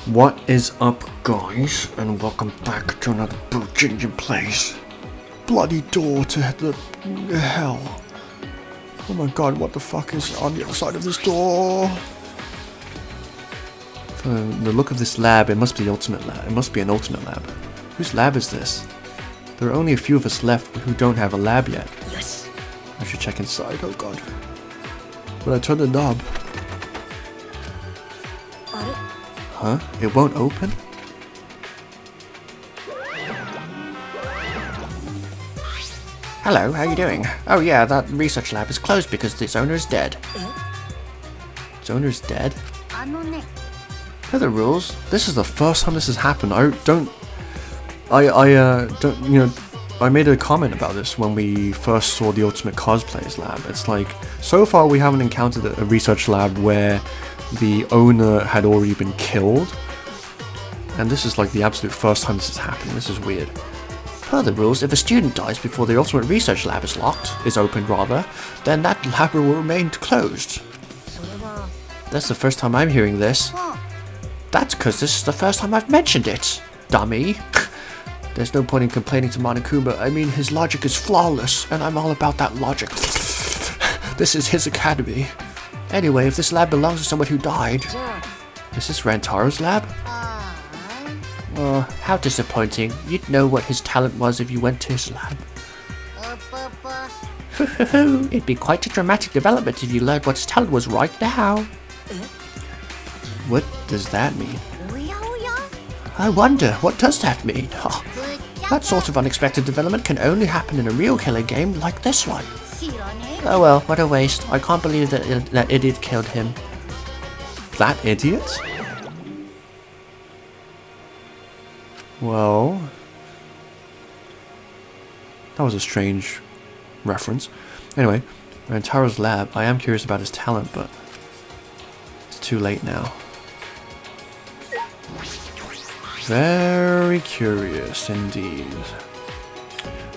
What is up, guys, and welcome back to another Bowjinjin place. Bloody door to the hell. Oh my god, what the fuck is on the other side of this door? From the look of this lab, it must be the ultimate lab. It must be an ultimate lab. Whose lab is this? There are only a few of us left who don't have a lab yet. Yes. I should check inside, oh god. When I turn the knob. Huh? It won't open? Hello, how you doing? Oh yeah, that research lab is closed because its owner is dead. Its owner is dead? Per the rules, this is the first time this has happened. I made a comment about this when we first saw the Ultimate Cosplayers lab. It's like, so far we haven't encountered a research lab where the owner had already been killed, and this is like the absolute first time this has happened. This is weird. Per the rules, if a student dies before the ultimate research lab is opened, then that lab will remain closed. That's the first time I'm hearing this. That's because this is the first time I've mentioned it, dummy. There's no point in complaining to Monokuma. I mean, his logic is flawless, and I'm all about that logic. This is his academy. Anyway, if this lab belongs to someone who died... Is this Rantaro's lab? Oh, how disappointing. You'd know what his talent was if you went to his lab. It'd be quite a dramatic development if you learned what his talent was right now. What does that mean? I wonder, what does that mean? Oh, that sort of unexpected development can only happen in a real killer game like this one. Oh well, what a waste. I can't believe that idiot killed him. That idiot? Well... that was a strange reference. Anyway, Rantaro's lab. I am curious about his talent, but... it's too late now. Very curious indeed.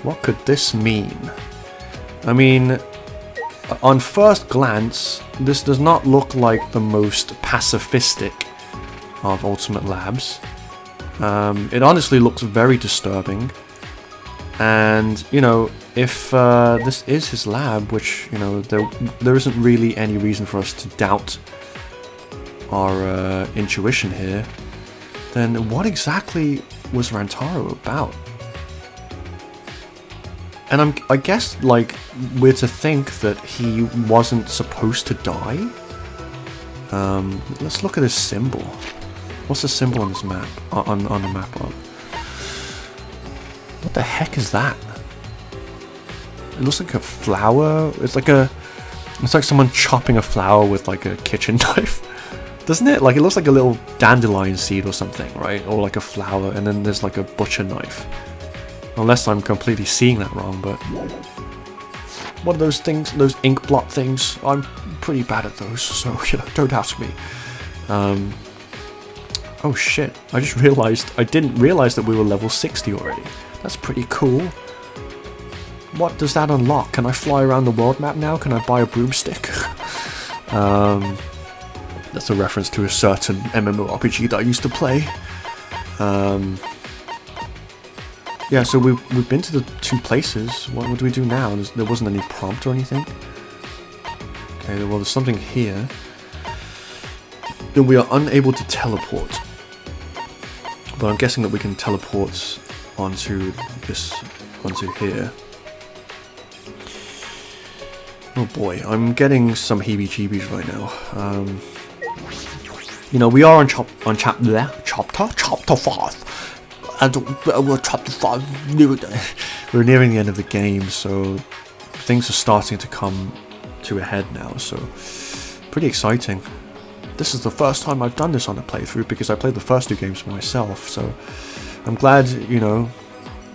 What could this mean? I mean, on first glance, this does not look like the most pacifistic of Ultimate Labs. It honestly looks very disturbing. And, you know, if this is his lab, which, you know, there isn't really any reason for us to doubt our intuition here, then what exactly was Rantaro about? And I guess, like, we're to think that he wasn't supposed to die. Let's look at his symbol. What's the symbol on this map? On the map art? What the heck is that? It looks like a flower. It's like someone chopping a flower with like a kitchen knife. Doesn't it? Like, it looks like a little dandelion seed or something, right? Or like a flower, and then there's like a butcher knife. Unless I'm completely seeing that wrong, but... what are those things? Those ink blot things? I'm pretty bad at those, so, you know, don't ask me. Oh shit, I just realized, I didn't realize that we were level 60 already. That's pretty cool. What does that unlock? Can I fly around the world map now? Can I buy a broomstick? That's a reference to a certain MMORPG that I used to play. Yeah, so we've been to the two places. What do we do now? There wasn't any prompt or anything. Okay, well, there's something here. Then we are unable to teleport. But I'm guessing that we can teleport onto here. Oh boy, I'm getting some heebie-jeebies right now. You know, we are on chapter 5. And we're chapter 5. We're nearing the end of the game, so things are starting to come to a head now, so pretty exciting. This is the first time I've done this on a playthrough because I played the first two games for myself, so I'm glad, you know,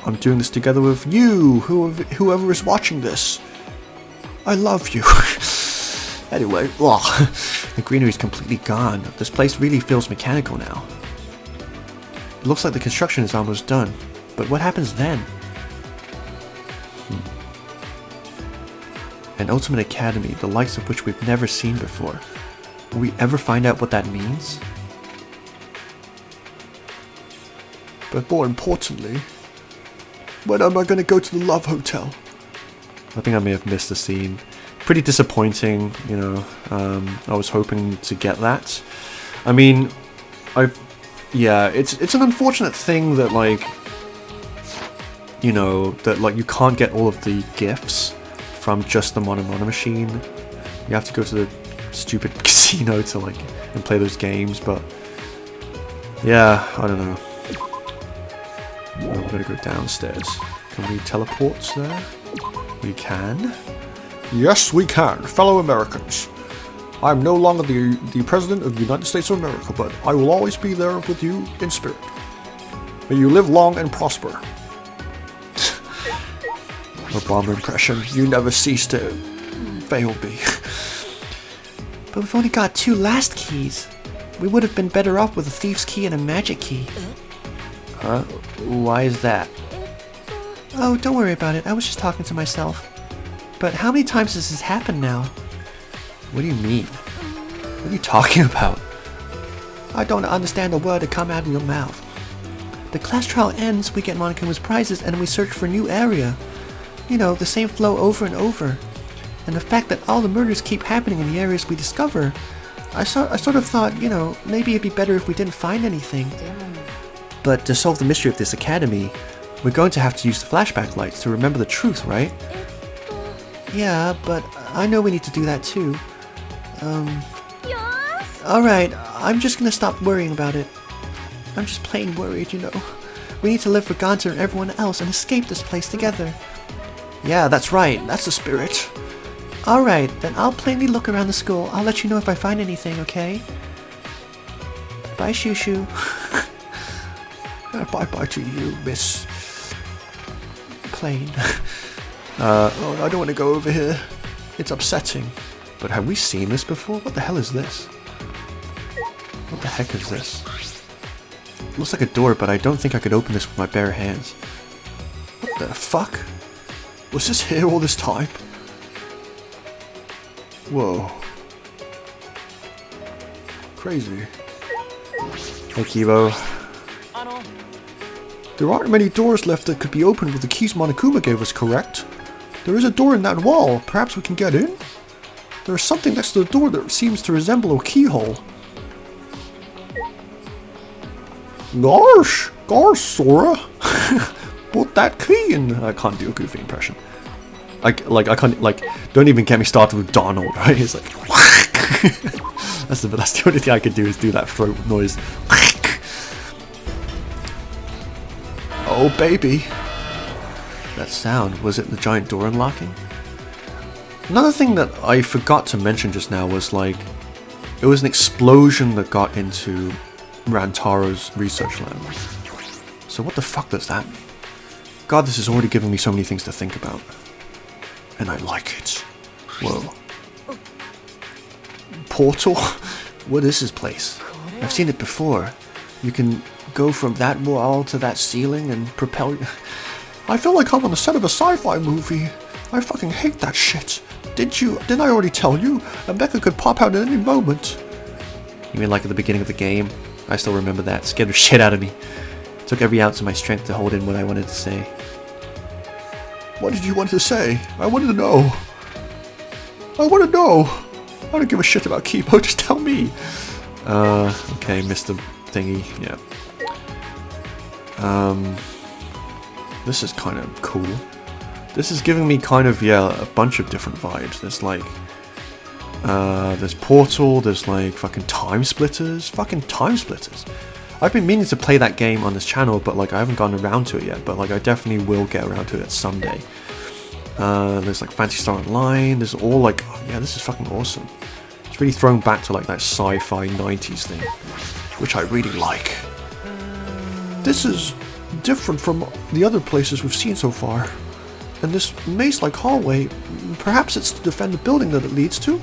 I'm doing this together with you, whoever is watching this. I love you. Anyway, the greenery is completely gone. This place really feels mechanical now. It looks like the construction is almost done, but what happens then? An Ultimate Academy, the likes of which we've never seen before. Will we ever find out what that means? But more importantly, when am I going to go to the Love Hotel? I think I may have missed the scene. Pretty disappointing, you know. I was hoping to get that. I mean, yeah, it's an unfortunate thing that, like, you know, that like you can't get all of the gifts from just the Monomona machine. You have to go to the stupid casino to like and play those games. But yeah, I don't know. I'm gonna go downstairs. Can we teleport there? We can. Yes, we can, fellow Americans. I'm no longer the President of the United States of America, but I will always be there with you in spirit. May you live long and prosper. Obama impression. You never cease to fail me. But we've only got 2 last keys. We would have been better off with a thief's key and a magic key. Huh? Why is that? Oh, don't worry about it. I was just talking to myself. But how many times has this happened now? What do you mean? What are you talking about? I don't understand a word that come out of your mouth. The class trial ends, we get Monokuma's prizes, and we search for a new area. You know, the same flow over and over. And the fact that all the murders keep happening in the areas we discover, I sort of thought, you know, maybe it'd be better if we didn't find anything. But to solve the mystery of this academy, we're going to have to use the flashback lights to remember the truth, right? Yeah, but I know we need to do that too. Alright, I'm just gonna stop worrying about it. I'm just plain worried, you know. We need to live for Gonta and everyone else and escape this place together. Yeah, that's right. That's the spirit. Alright, then I'll plainly look around the school. I'll let you know if I find anything, okay? Bye, Shushu. Bye-bye to you, Miss... Plain. Oh, I don't want to go over here. It's upsetting. But have we seen this before? What the hell is this? What the heck is this? It looks like a door, but I don't think I could open this with my bare hands. What the fuck? Was this here all this time? Whoa. Crazy. Hey, Kibo. There aren't many doors left that could be opened with the keys Monokuma gave us, correct? There is a door in that wall. Perhaps we can get in? There is something next to the door that seems to resemble a keyhole. Gosh, Sora. Put that key in. I can't do a goofy impression. I can't, like, don't even get me started with Donald, right? It's like, that's the only thing I could do is do that throat noise. Oh, baby. That sound, was it the giant door unlocking? Another thing that I forgot to mention just now was, like, it was an explosion that got into Rantaro's research lab. So what the fuck does that mean? God, this is already giving me so many things to think about. And I like it. Whoa. Portal? What is this place? I've seen it before. You can go from that wall to that ceiling and propel... I feel like I'm on the set of a sci-fi movie. I fucking hate that shit. Didn't I already tell you? A mecha could pop out at any moment. You mean like at the beginning of the game? I still remember that. Scared the shit out of me. It took every ounce of my strength to hold in what I wanted to say. What did you want to say? I wanted to know. I want to know. I don't give a shit about Kibo, just tell me. Okay, Mr. Thingy, yeah. This is kind of cool. This is giving me kind of, yeah, a bunch of different vibes. There's like, there's Portal, there's like fucking Time Splitters. Fucking Time Splitters. I've been meaning to play that game on this channel, but like I haven't gone around to it yet, but like I definitely will get around to it someday. There's like Phantasy Star Online, there's all like, oh, yeah, this is fucking awesome. It's really thrown back to like that sci-fi 90s thing, which I really like. This is different from the other places we've seen so far. And this maze-like hallway, perhaps it's to defend the building that it leads to?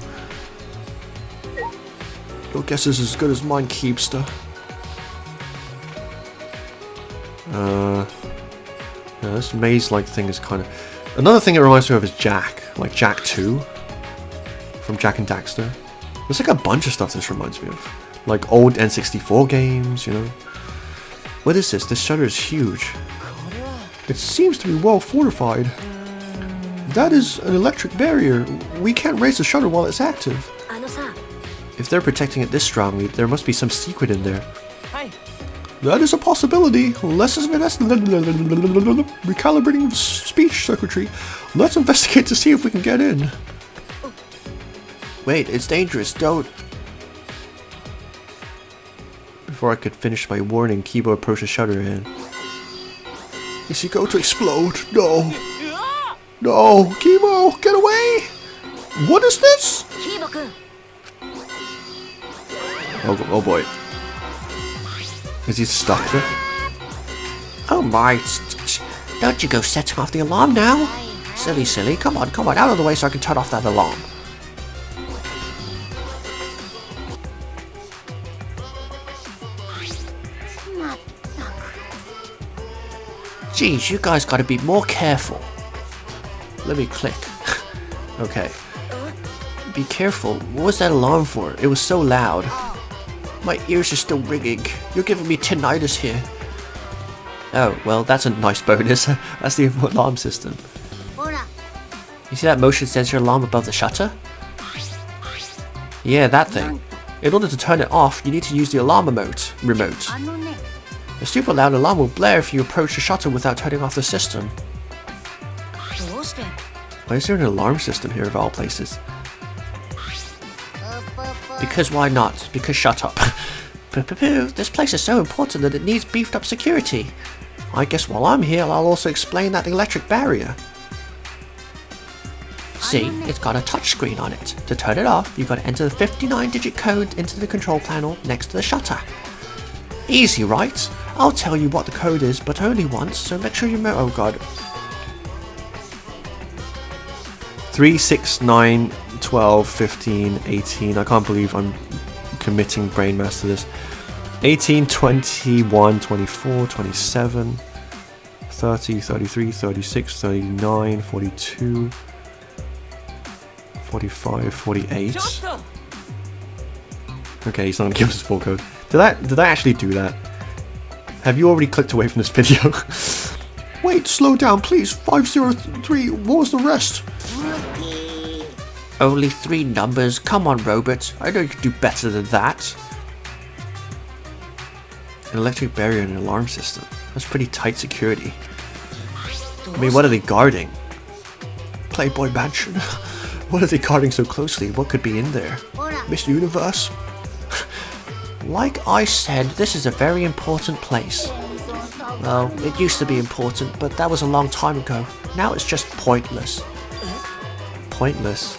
Your guess is as good as mine, Keepster. Yeah, this maze-like thing is kind of... Another thing it reminds me of is Jak, like Jak 2, from Jak and Daxter. There's like a bunch of stuff this reminds me of. Like old N64 games, you know. What is this? This shutter is huge. It seems to be well fortified. That is an electric barrier. We can't raise the shutter while it's active. If they're protecting it this strongly, there must be some secret in there. That is a possibility. Recalibrating speech circuitry. Let's investigate to see if we can get in. Wait, it's dangerous. Don't. Before I could finish my warning, Kibo approached the shutter and... Is he going to explode? No. No, Kibo, get away! What is this? Oh boy. Is he stuck there? Oh my, don't you go setting off the alarm now. Silly, come on, out of the way so I can turn off that alarm. Geez, you guys gotta be more careful. Let me click. Okay. Be careful. What was that alarm for? It was so loud. My ears are still ringing. You're giving me tinnitus here. Oh, well, that's a nice bonus. That's the alarm system. You see that motion sensor alarm above the shutter? Yeah, that thing. In order to turn it off, you need to use the alarm remote. A super loud alarm will blare if you approach the shutter without turning off the system. Why is there an alarm system here of all places? Because why not? Because shut up. This place is so important that it needs beefed up security. I guess while I'm here, I'll also explain that electric barrier. See, it's got a touchscreen on it. To turn it off, you've got to enter the 59-digit code into the control panel next to the shutter. Easy, right? I'll tell you what the code is, but only once, so make sure you know. Oh god. 3, 6, 9, 12, 15, 18. I can't believe I'm committing brain mass to this. 18, 21, 24, 27, 30, 33, 36, 39, 42, 45, 48. Okay, he's not gonna give us the full code. Did I actually do that? Have you already clicked away from this video? Wait, slow down, please. 503. What was the rest? Only 3 numbers. Come on, robot. I know you can do better than that. An electric barrier and an alarm system. That's pretty tight security. I mean, what are they guarding? Playboy Mansion? What are they guarding so closely? What could be in there? Miss Universe? Like I said, this is a very important place. Well, it used to be important, but that was a long time ago. Now it's just pointless. Pointless?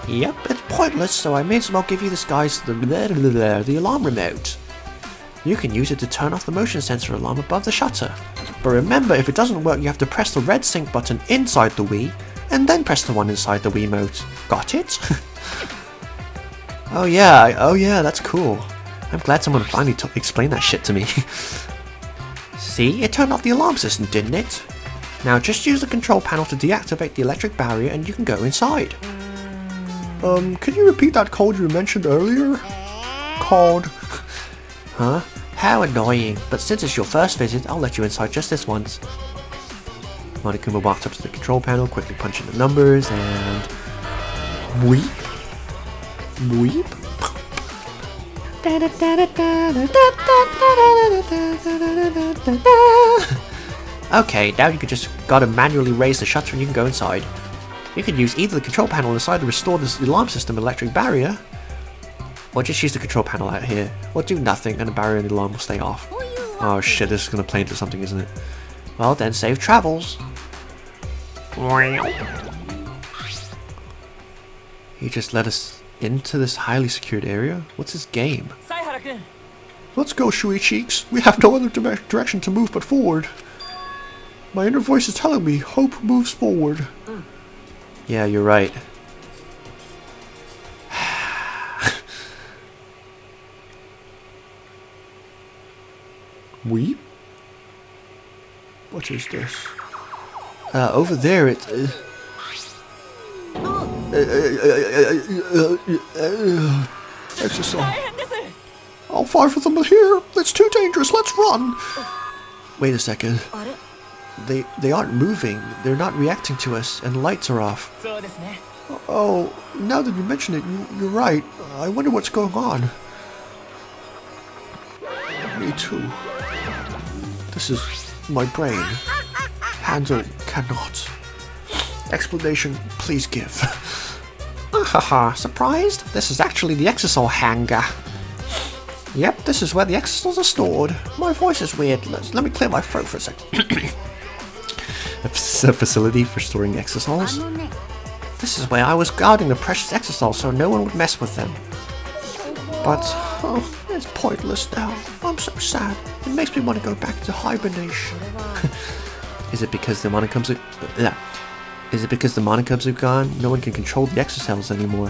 Yep, it's pointless, so I may as well give you this guy's the alarm remote. You can use it to turn off the motion sensor alarm above the shutter. But remember, if it doesn't work, you have to press the red sync button inside the Wii, and then press the one inside the Wiimote. Got it? Oh yeah, that's cool. I'm glad someone finally explained that shit to me. See, it turned off the alarm system, didn't it? Now just use the control panel to deactivate the electric barrier and you can go inside. Can you repeat that code you mentioned earlier? Code. Huh? How annoying, but since it's your first visit, I'll let you inside just this once. Monokuma walked up to the control panel, quickly punching the numbers, and... Weep? Weep? Okay, now you just gotta manually raise the shutter and you can go inside. You can use either the control panel inside to restore the alarm system electric barrier, or just use the control panel out here, or do nothing and the barrier and the alarm will stay off. Oh shit, this is gonna play into something, isn't it? Well then, safe travels. He just let us into this highly secured area? What's his game? Let's go, Shui Cheeks. We have no other direction to move but forward. My inner voice is telling me, hope moves forward. Yeah, you're right. Weep? What is this? Over there it's just so... All 5 of them are here. It's too dangerous. Let's run. Wait a second. They aren't moving. They're not reacting to us, and the lights are off. Oh, now that you mention it, you're right. I wonder what's going on. Me too. This is my brain. Handle cannot. Explanation, please give. Haha, surprised? This is actually the Exisol hangar. Yep, this is where the Exisols are stored. My voice is weird. Let me clear my throat for a second. A facility for storing Exisols? This is where I was guarding the precious Exisols so no one would mess with them. But, oh, it's pointless now. I'm so sad. It makes me want to go back to hibernation. Is it because the Monocubs are... Yeah. Is it because the Monocubs are gone? No one can control the Exocells anymore.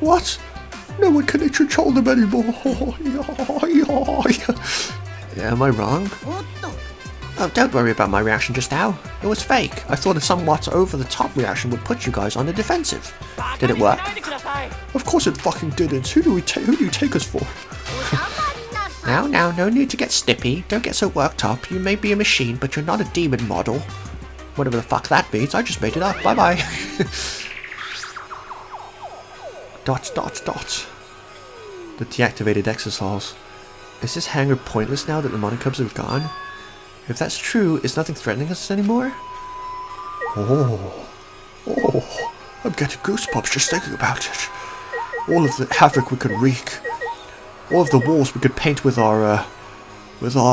What? No one can control them anymore. Am I wrong? Oh, don't worry about my reaction just now. It was fake. I thought a somewhat over-the-top reaction would put you guys on the defensive. Did it work? Of course it fucking didn't. Who do you take us for? Now, no need to get snippy. Don't get so worked up. You may be a machine, but you're not a demon model. Whatever the fuck that means, I just made it up. Bye-bye. Dot. The deactivated Exosols. Is this hangar pointless now that the Monocubs have gone? If that's true, is nothing threatening us anymore? Oh, I'm getting goosebumps just thinking about it. All of the havoc we could wreak. All of the walls we could paint with our love.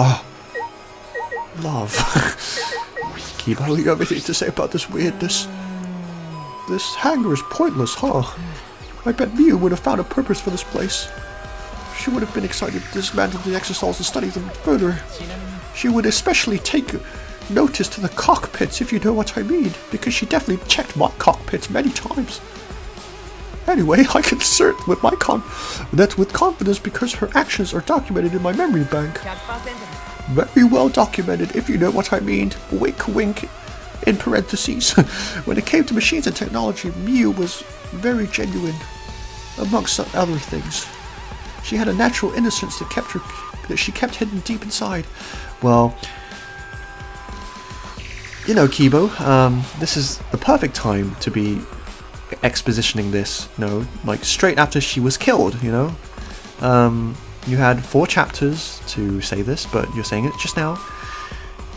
Kibo, you have anything to say about this weirdness? This hangar is pointless, huh? I bet Miu would have found a purpose for this place. She would have been excited to dismantle the Exosols and study them further. She would especially take notice to the cockpits, if you know what I mean, because she definitely checked my cockpits many times. Anyway, I can assert with confidence because her actions are documented in my memory bank. Very well documented, if you know what I mean. Wink, wink, in parentheses. When it came to machines and technology, Miu was very genuine, amongst other things. She had a natural innocence that she kept hidden deep inside. Well, you know, Kibo, this is the perfect time to be expositioning this, you know, like straight after she was killed, you know. You had 4 chapters to say this, but you're saying it just now.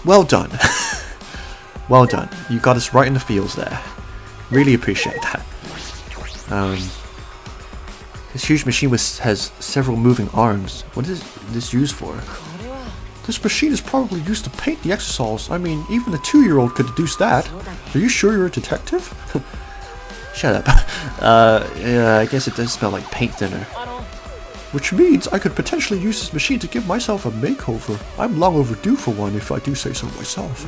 Well done. Well done. You got us right in the feels there. Really appreciate that. This huge machine has several moving arms. What is this used for? This machine is probably used to paint the Exosols. I mean, even a 2-year-old could deduce that. Are you sure you're a detective? Shut up. Yeah, I guess it does smell like paint thinner. Which means I could potentially use this machine to give myself a makeover. I'm long overdue for one, if I do say so myself.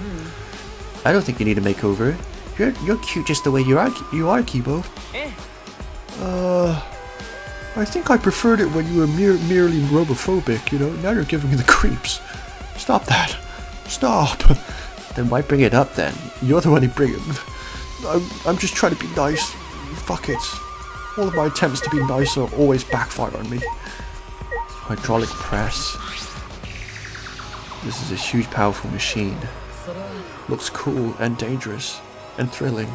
I don't think you need a makeover. You're cute just the way you are, Kibo. I think I preferred it when you were merely robophobic, you know? Now you're giving me the creeps. Stop that. Stop. Then why bring it up then? You're the one who bring it. I'm just trying to be nice. Fuck it. All of my attempts to be nice are always backfire on me. Hydraulic press. This is a huge, powerful machine. Looks cool and dangerous and thrilling.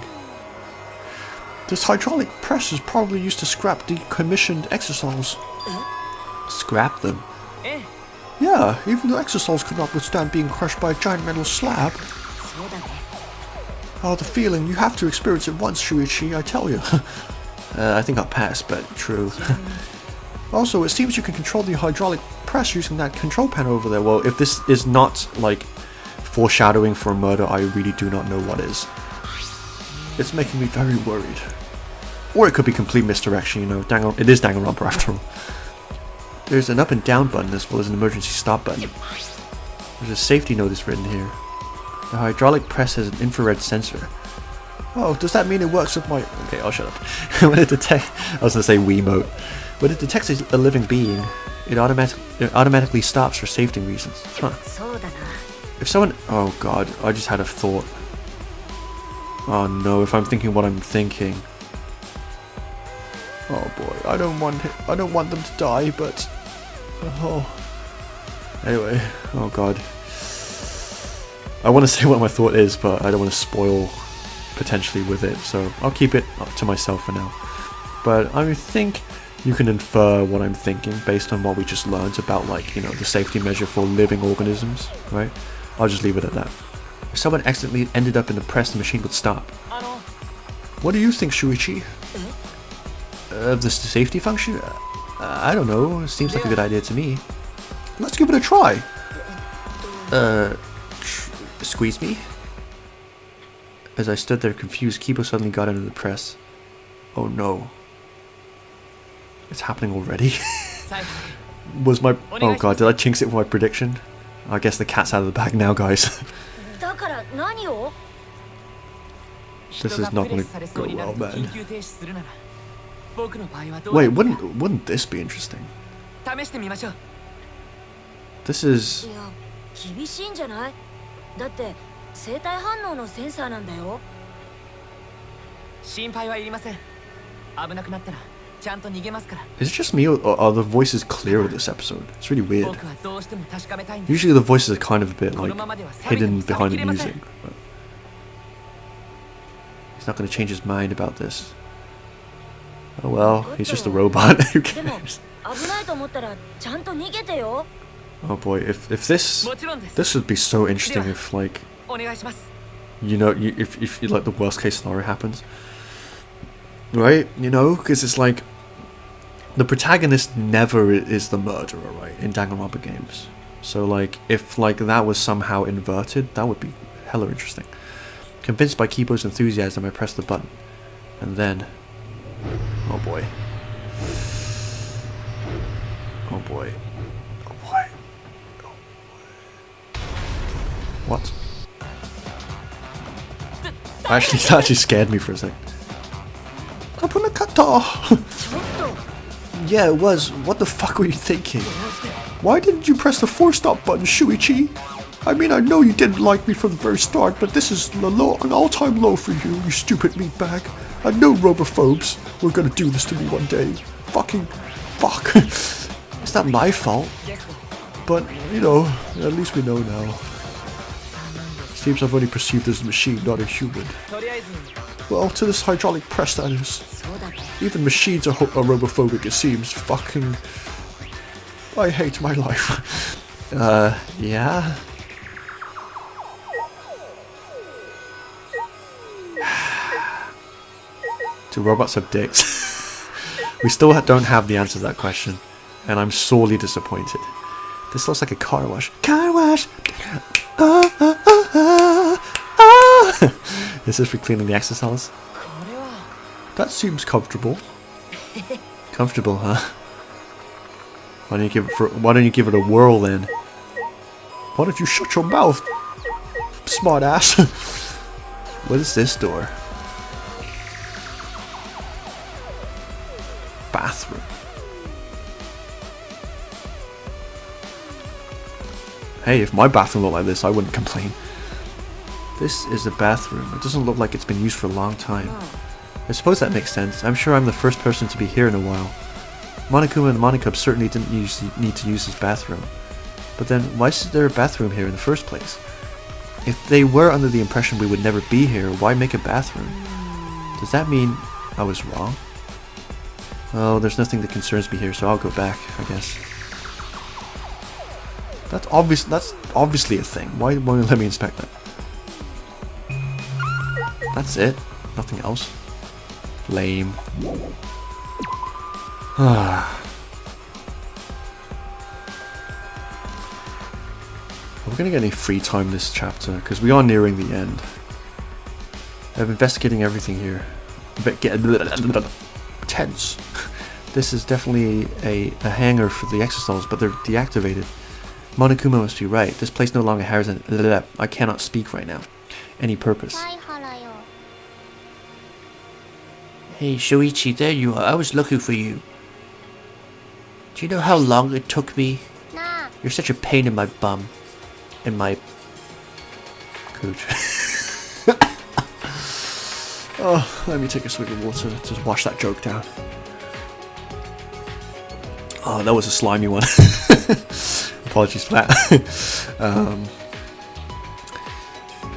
This hydraulic press is probably used to scrap decommissioned Exosols. Scrap them? Yeah, even the Exosols could not withstand being crushed by a giant metal slab. Oh, the feeling. You have to experience it once, Shuichi, I tell you. I think I'll pass, but true. Also, it seems you can control the hydraulic press using that control panel over there. Well, if this is not, like, foreshadowing for a murder, I really do not know what is. It's making me very worried. Or it could be complete misdirection, you know. It is Danganronpa after all. There's an up and down button as well as an emergency stop button. There's a safety notice written here. The hydraulic press has an infrared sensor. Oh, does that mean it works with my... Okay, I'll shut up. When it detects... I was going to say Wiimote. When it detects a living being, it automatically stops for safety reasons. Huh. If someone... Oh god, I just had a thought. Oh no, if I'm thinking what I'm thinking. Oh boy, I don't want them to die, but Oh. Anyway, oh god. I want to say what my thought is, but I don't want to spoil potentially with it, so I'll keep it to myself for now. But I think you can infer what I'm thinking based on what we just learned about, like, you know, the safety measure for living organisms, right? I'll just leave it at that. If someone accidentally ended up in the press, the machine would stop. What do you think, Shuichi? Of the safety function? I don't know. It seems like a good idea to me. Let's give it a try. Squeeze me? As I stood there confused, Kibo suddenly got into the press. Oh no. It's happening already? Was my... Oh god, did I jinx it with my prediction? I guess the cat's out of the bag now, guys. This is not gonna go well, man. Wait, wouldn't this be interesting? This is... Is it just me, or are the voices clearer this episode? It's really weird. Usually the voices are kind of a bit like hidden behind the music. But he's not going to change his mind about this. Oh well, he's just a robot. Who cares? Oh boy, if this would be so interesting if, like, you know, if like the worst case scenario happens, right? You know, because it's like the protagonist never is the murderer, right? In Danganronpa games. So like, if like that was somehow inverted, that would be hella interesting. Convinced by Kibo's enthusiasm, I pressed the button, and then, oh boy, oh boy, oh boy, oh boy. What? Actually, that actually scared me for a second. Yeah, it was. What the fuck were you thinking? Why didn't you press the 4-stop button, Shuichi? I mean, I know you didn't like me from the very start, but this is an all-time low for you, you stupid meatbag. I know robophobes were gonna do this to me one day. Fucking fuck. It's not my fault. But, you know, at least we know now. Seems I've only perceived as a machine, not a human. Well, to this hydraulic press, that is. Even machines are robophobic, it seems. Fucking... I hate my life. Yeah? Do robots have dicks? We still don't have the answer to that question, and I'm sorely disappointed. This looks like a car wash. Car wash! Is this for cleaning the exocells? That seems comfortable. Comfortable, huh? Why don't you give it a whirl then? Why don't you shut your mouth, smart ass? What is this door? Bathroom. Hey, if my bathroom looked like this, I wouldn't complain. This is a bathroom. It doesn't look like it's been used for a long time. I suppose that makes sense. I'm sure I'm the first person to be here in a while. Monokuma and Monokub certainly didn't need to use his bathroom. But then, why is there a bathroom here in the first place? If they were under the impression we would never be here, why make a bathroom? Does that mean I was wrong? Well, there's nothing that concerns me here, so I'll go back, I guess. That's obviously a thing. Why won't you let me inspect that? That's it. Nothing else. Lame. Are we gonna get any free time this chapter? Because we are nearing the end. I'm investigating everything here. Tense. This is definitely a hangar for the exocells, but they're deactivated. Monokuma must be right. This place no longer has an... I cannot speak right now. Any purpose. Hey, Shuichi, there you are. I was looking for you. Do you know how long it took me? You're such a pain in my bum. In my... cooch. Oh, let me take a swig of water to wash that joke down. Oh, that was a slimy one. Apologies for that.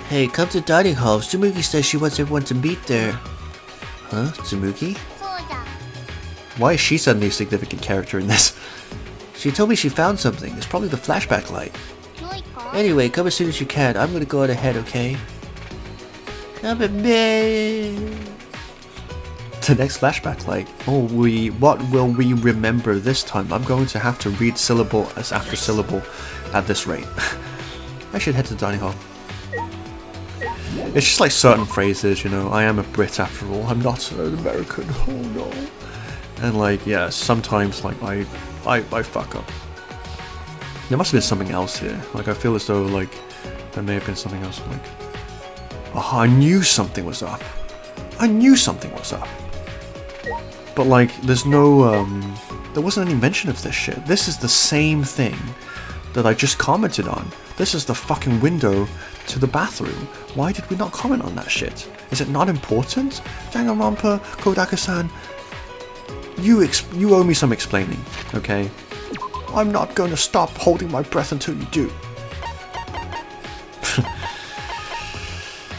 Hey, come to dining hall. Tsumugi says she wants everyone to meet there. Huh? Tsumugi? Why is she suddenly a significant character in this? She told me she found something. It's probably the flashback light. Anyway, come as soon as you can. I'm gonna go on ahead, okay? Come at me. The next flashback light. Oh, what will we remember this time? I'm going to have to read syllable as after syllable at this rate. I should head to the dining hall. It's just like certain phrases, you know. I am a Brit after all. I'm not an American. Oh no. And like, yeah, sometimes like I fuck up. There must have been something else here. Like I feel as though like there may have been something else. Like, oh, I knew something was up. I knew something was up. But like, there's no there wasn't any mention of this shit. This is the same thing that I just commented on. This is the fucking window to the bathroom. Why did we not comment on that shit? Is it not important? Danganronpa, Kodaka-san, you owe me some explaining, okay? I'm not going to stop holding my breath until you do.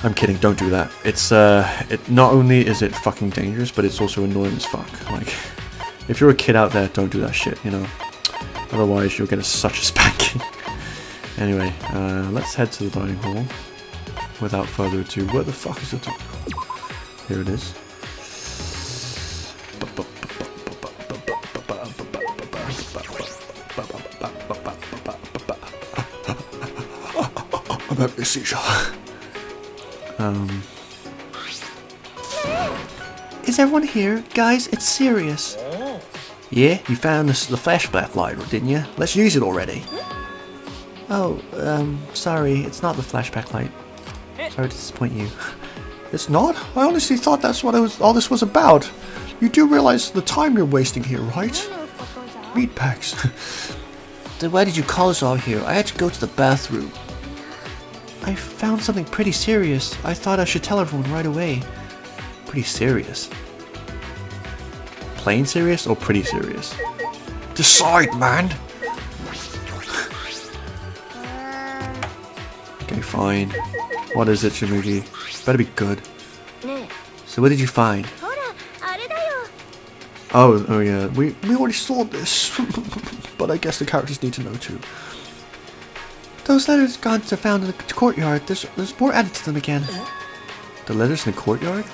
I'm kidding, don't do that. It's it not only is it fucking dangerous, but it's also annoying as fuck. Like, if you're a kid out there, don't do that shit, you know. Otherwise, you'll get such a spanking. Anyway, let's head to the dining hall. Without further ado, where the fuck is the dining hall? Here it is. I'm having a seizure. Is everyone here? Guys, it's serious. Yeah, you found the flashback light, didn't you? Let's use it already. Oh, sorry, it's not the flashback light. Sorry to disappoint you. It's not? I honestly thought that's what all this was about. You do realize the time you're wasting here, right? Meat packs. Then why did you call us all here? I had to go to the bathroom. I found something pretty serious. I thought I should tell everyone right away. Pretty serious? Plain serious or pretty serious? Decide, man! Okay, fine. What is it, Tsumugi? Better be good. So what did you find? Oh yeah, we already saw this. But I guess the characters need to know too. Those letters gods are found in the courtyard. There's more added to them again. The letters in the courtyard?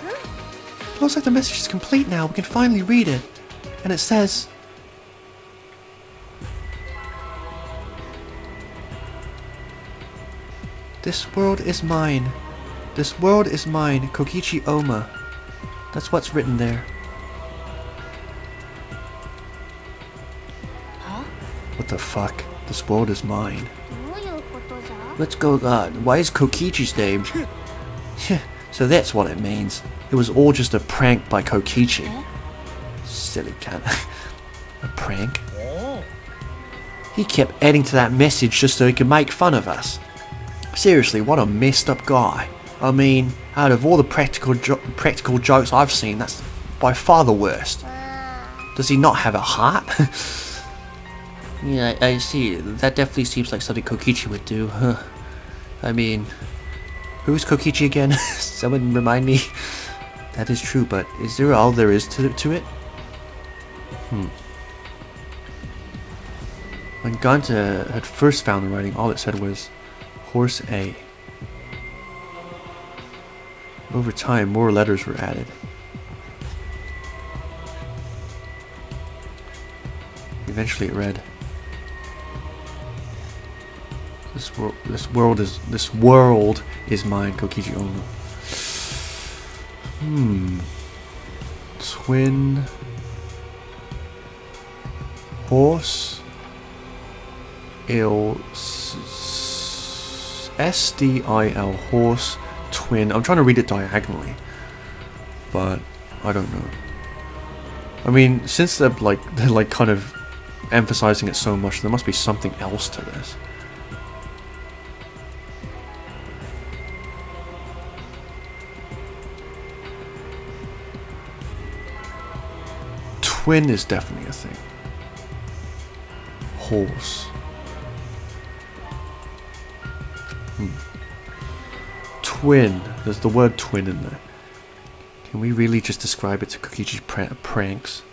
Looks like the message is complete now. We can finally read it. And it says... This world is mine. This world is mine, Kokichi Oma. That's what's written there. What the fuck? This world is mine. What's going on? Why is Kokichi's name? So that's what it means. It was all just a prank by Kokichi. Silly cunt. A prank? He kept adding to that message just so he could make fun of us. Seriously, what a messed up guy. I mean, out of all the practical jokes I've seen, that's by far the worst. Does he not have a heart? Yeah, I see. That definitely seems like something Kokichi would do. Huh. I mean, who's Kokichi again? Someone remind me. That is true, but is there all there is to it? When Ganta had first found the writing, all it said was, Horse A. Over time, more letters were added. Eventually it read, This world is mine, Kokichi Ono. Twin horse SDIL horse twin. I'm trying to read it diagonally, but I don't know. I mean, since they're like kind of emphasizing it so much, there must be something else to this. Twin is definitely a thing. horse. Twin. There's the word twin in there. Can we really just describe it to Kokichi's pranks?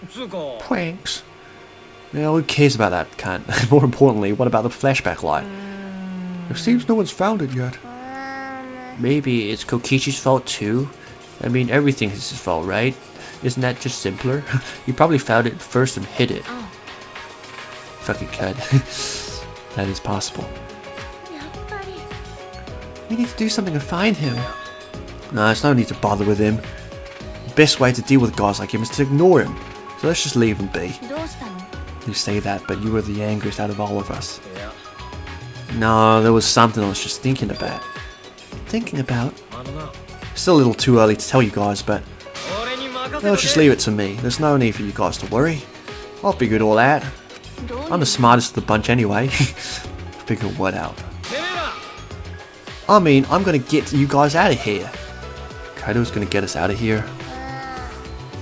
Pranks? Yeah, who cares about that cunt? More importantly, what about the flashback light? It seems no one's found it yet. Maybe it's Kokichi's fault too? I mean, everything is his fault, right? Isn't that just simpler? He probably found it first and hid it. Fucking cunt. That is possible. We need to do something to find him. Nah, there's no need to bother with him. The best way to deal with guys like him is to ignore him. So let's just leave him be. You say that, but you were the angriest out of all of us. No, there was something I was just thinking about. Thinking about? Still a little too early to tell you guys, but let's just leave it to me. There's no need for you guys to worry. I'll figure it all out. I'm the smartest of the bunch anyway. Figure what out? I mean, I'm gonna get you guys out of here. Kaido's gonna get us out of here.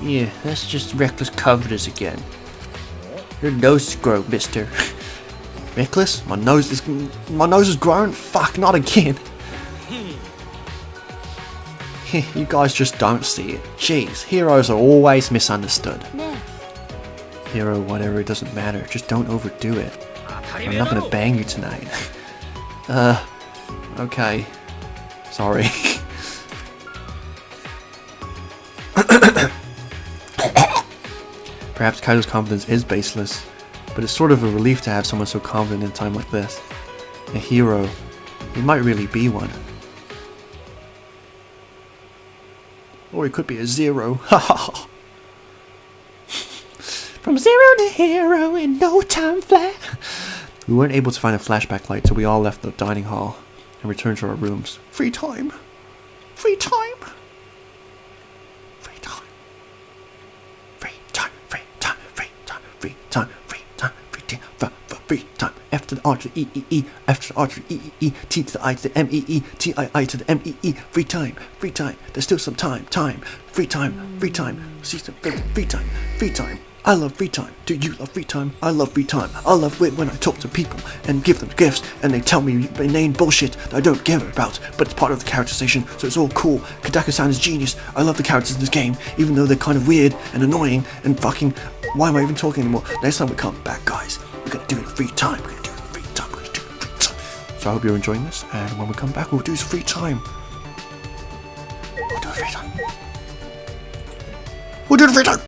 Yeah, that's just reckless covetous again. Your nose is grown, mister. Reckless? My nose is grown? Fuck, not again. You guys just don't see it. Jeez, heroes are always misunderstood. Hero, whatever, it doesn't matter. Just don't overdo it. I'm not gonna bang you tonight. Okay. Sorry. Perhaps Kaido's confidence is baseless, but it's sort of a relief to have someone so confident in a time like this. A hero. He might really be one. Or he could be a zero. From zero to hero in no time flat. We weren't able to find a flashback light, so we all left the dining hall and returned to our rooms. Free time. Free time. Free time. Free time. Free time. Free time. Free time. Free time. Free time. Free time. F to the R to the E, F to the R to the E, T to the I to the M, T I to the M, free time, free time, there's still some time, free time, free time, free time, free time. I love free time. Do you love free time? I love free time. I love it when I talk to people and give them gifts and they tell me inane bullshit that I don't care about, but it's part of the characterization, so it's all cool. Kadaka-san is genius. I love the characters in this game, even though they're kind of weird and annoying and fucking... Why am I even talking anymore? Next time we come back, guys, we're gonna do it free time. We're gonna do it free time. We're gonna do it free time. So I hope you're enjoying this, and when we come back, we'll do free time. We'll do it free time. We'll do it free time.